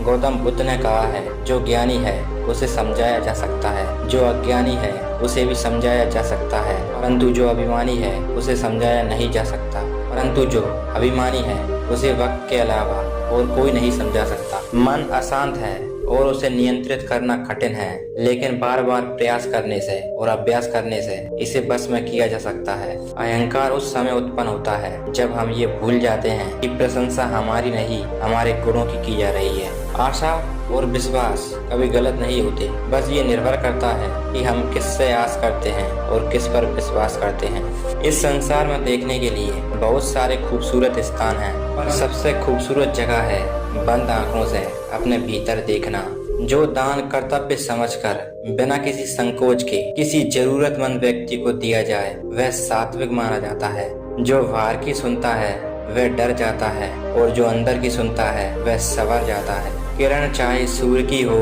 गौतम बुद्ध ने कहा है, जो ज्ञानी है उसे समझाया जा सकता है, जो अज्ञानी है उसे भी समझाया जा सकता है, परंतु जो अभिमानी है उसे समझाया नहीं जा सकता। परंतु जो अभिमानी है उसे वक्त के अलावा और कोई नहीं समझा सकता। मन अशांत है और उसे नियंत्रित करना कठिन है, लेकिन बार बार प्रयास करने से और अभ्यास करने से इसे बस में किया जा सकता है। अहंकार उस समय उत्पन्न होता है जब हम ये भूल जाते हैं कि प्रशंसा हमारी नहीं, हमारे गुणों की जा रही है। आशा और विश्वास कभी गलत नहीं होते, बस ये निर्भर करता है कि हम किससे आस करते हैं और किस पर विश्वास करते हैं। इस संसार में देखने के लिए बहुत सारे खूबसूरत स्थान हैं, पर सबसे खूबसूरत जगह है बंद आंखों से अपने भीतर देखना। जो दान कर्तव्य समझकर बिना किसी संकोच के किसी जरूरतमंद व्यक्ति को दिया जाए वह सात्विक माना जाता है। जो बाहर की सुनता है वह डर जाता है और जो अंदर की सुनता है वह संवर जाता है। किरण चाहे सूर्य की हो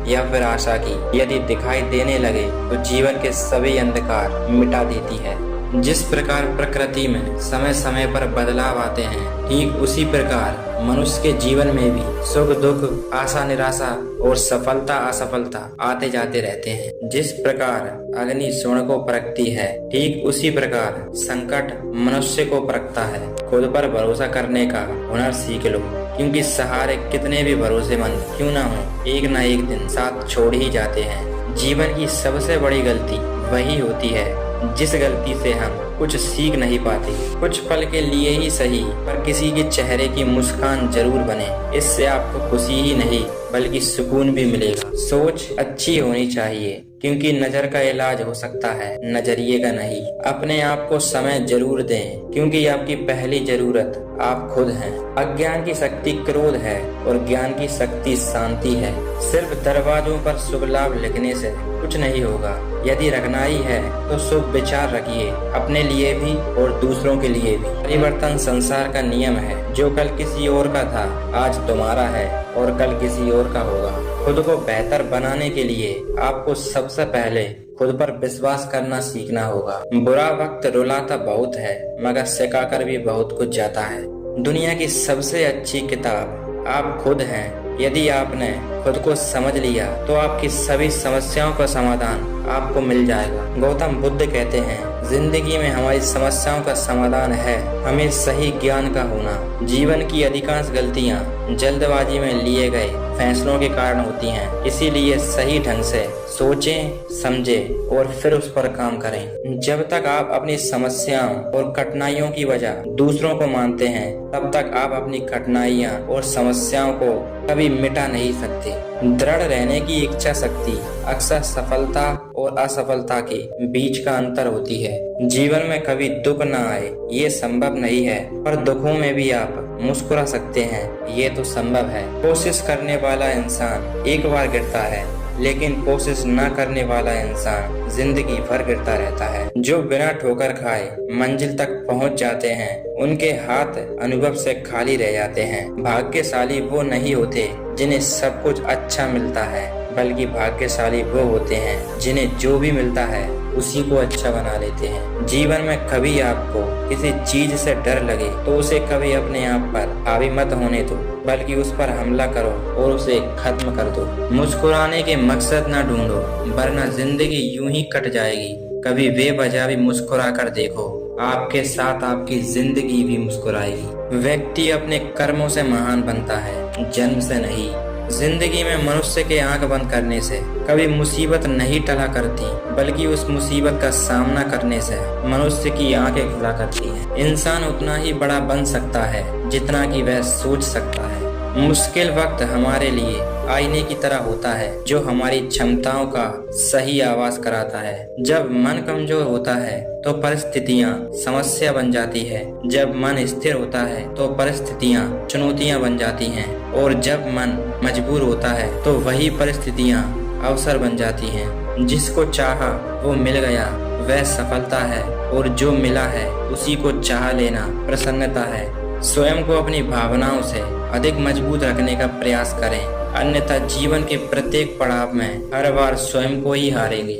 या फिर आशा की, यदि दिखाई देने लगे तो जीवन के सभी अंधकार मिटा देती है। जिस प्रकार प्रकृति में समय समय पर बदलाव आते हैं, ठीक उसी प्रकार मनुष्य के जीवन में भी सुख दुख, आशा निराशा और सफलता असफलता आते जाते रहते हैं। जिस प्रकार अग्नि स्वर्ण को परखती है, ठीक उसी प्रकार संकट मनुष्य को परखता है। खुद पर भरोसा करने का हुनर सीख लो, क्योंकि सहारे कितने भी भरोसेमंद क्यों ना हो, एक ना एक दिन साथ छोड़ ही जाते हैं। जीवन की सबसे बड़ी गलती वही होती है जिस गलती से हम कुछ सीख नहीं पाते। कुछ पल के लिए ही सही, पर किसी के चेहरे की मुस्कान जरूर बने। इससे आपको खुशी ही नहीं बल्कि सुकून भी मिलेगा। सोच अच्छी होनी चाहिए, क्योंकि नजर का इलाज हो सकता है, नजरिए का नहीं। अपने आप को समय जरूर दें, क्योंकि आपकी पहली जरूरत आप खुद हैं। अज्ञान की शक्ति क्रोध है और ज्ञान की शक्ति शांति है। सिर्फ दरवाजों पर शुभ लाभ लिखने से कुछ नहीं होगा। यदि रखना ही है तो शुभ विचार रखिए, अपने लिए भी और दूसरों के लिए भी। परिवर्तन संसार का नियम है। जो कल किसी और का था आज तुम्हारा है और कल किसी और का होगा। खुद को बेहतर बनाने के लिए आपको सबसे पहले खुद पर विश्वास करना सीखना होगा। बुरा वक्त रुलाता बहुत है, मगर सिखाकर भी बहुत कुछ जाता है। दुनिया की सबसे अच्छी किताब आप खुद हैं। यदि आपने खुद को समझ लिया तो आपकी सभी समस्याओं का समाधान आपको मिल जाएगा। गौतम बुद्ध कहते हैं, जिंदगी में हमारी समस्याओं का समाधान है हमें सही ज्ञान का होना। जीवन की अधिकांश गलतियां जल्दबाजी में लिए गए फैसलों के कारण होती हैं, इसीलिए सही ढंग से सोचें, समझें और फिर उस पर काम करें। जब तक आप अपनी समस्याओं और कठिनाइयों की वजह दूसरों को मानते हैं, तब तक आप अपनी कठिनाइयां और समस्याओं को कभी मिटा नहीं सकते। दृढ़ रहने की इच्छा शक्ति अक्सर सफलता और असफलता के बीच का अंतर होती है। जीवन में कभी दुख न आए ये संभव नहीं है, पर दुखों में भी आप मुस्कुरा सकते हैं, ये तो संभव है। कोशिश करने वाला इंसान एक बार गिरता है, लेकिन कोशिश न करने वाला इंसान जिंदगी भर गिरता रहता है। जो बिना ठोकर खाए मंजिल तक पहुंच जाते हैं, उनके हाथ अनुभव से खाली रह जाते हैं। भाग्यशाली वो नहीं होते जिन्हें सब कुछ अच्छा मिलता है, बल्कि भाग्यशाली वो होते हैं जिन्हें जो भी मिलता है उसी को अच्छा बना लेते हैं। जीवन में कभी आपको किसी चीज से डर लगे तो उसे कभी अपने आप पर हावी मत होने दो, बल्कि उस पर हमला करो और उसे खत्म कर दो। मुस्कुराने के मकसद न ढूंढो, वरना जिंदगी यूं ही कट जाएगी। कभी बेवजह भी मुस्कुरा कर देखो, आपके साथ आपकी जिंदगी भी मुस्कुराएगी। व्यक्ति अपने कर्मों से महान बनता है, जन्म से नहीं। जिंदगी में मनुष्य के आंख बंद करने से कभी मुसीबत नहीं टला करती, बल्कि उस मुसीबत का सामना करने से मनुष्य की आंखें खुला करती हैं। इंसान उतना ही बड़ा बन सकता है जितना कि वह सोच सकता है। मुश्किल वक्त हमारे लिए आईने की तरह होता है, जो हमारी क्षमताओं का सही आवाज कराता है। जब मन कमजोर होता है तो परिस्थितियाँ समस्या बन जाती है, जब मन स्थिर होता है तो परिस्थितियाँ चुनौतियाँ बन जाती हैं, और जब मन मजबूर होता है तो वही परिस्थितियाँ अवसर बन जाती हैं। जिसको चाहा वो मिल गया, वह सफलता है, और जो मिला है उसी को चाह लेना प्रसन्नता है। स्वयं को अपनी भावनाओं से अधिक मजबूत रखने का प्रयास करें, अन्यथा जीवन के प्रत्येक पड़ाव में हर बार स्वयं को ही हारेंगे।